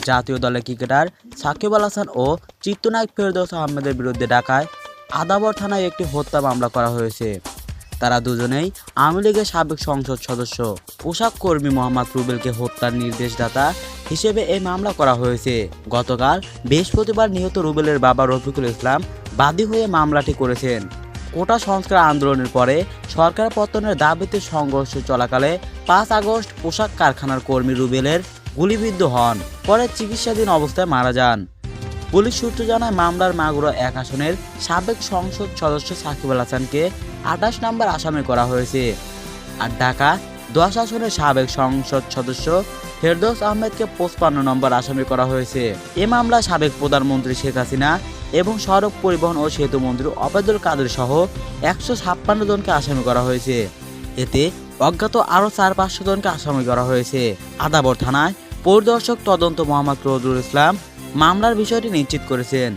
জাতীয় দলের ক্রিকেটার সাকিব আল হাসান ও চিত্রনায়ক ফেরদৌস আহমেদের বিরুদ্ধে ঢাকায় আদাবর থানায় একটি হত্যা মামলা করা হয়েছে। তারা দুজনেই আওয়ামী লীগের সাবেক সংসদ সদস্য। পোশাক কর্মী মোহাম্মদ রুবেলকে হত্যার নির্দেশদাতা হিসেবে এই মামলা করা হয়েছে। গতকাল বৃহস্পতিবার নিহত রুবেলের বাবা রফিকুল ইসলাম বাদী হয়ে মামলাটি করেছেন। কোটা সংস্কার আন্দোলনের পরে সরকার পতনের দাবিতে সংঘর্ষ চলাকালে 5 আগস্ট পোশাক কারখানার কর্মী রুবেলের গুলিবিদ্ধ হন, পরে চিকিৎসাধীন অবস্থায় মারা যান। পুলিশ সূত্র জানায় মামলার মাগুরা 1 আসনের সাবেক সংসদ সদস্য সাকিব আল হাসানকে 28 নম্বর আসামি করা হয়েছে, আর ঢাকা 10 আসনের সাবেক সংসদ সদস্য ফেরদৌস আহমেদকে 55 নম্বর আসামি করা হয়েছে। এ মামলায় সাবেক প্রধানমন্ত্রী শেখ হাসিনা এবং সড়ক পরিবহন ও সেতু মন্ত্রী ওবায়দুল কাদের সহ 156 জনকে আসামি করা হয়েছে। এতে অজ্ঞাত আরও 400-500 জনকে আসামি করা হয়েছে। আদাবর থানায় পরিদর্শক তদন্ত মোহাম্মদ রোজুল ইসলাম মামলার বিষয়টি নিশ্চিত করেছেন।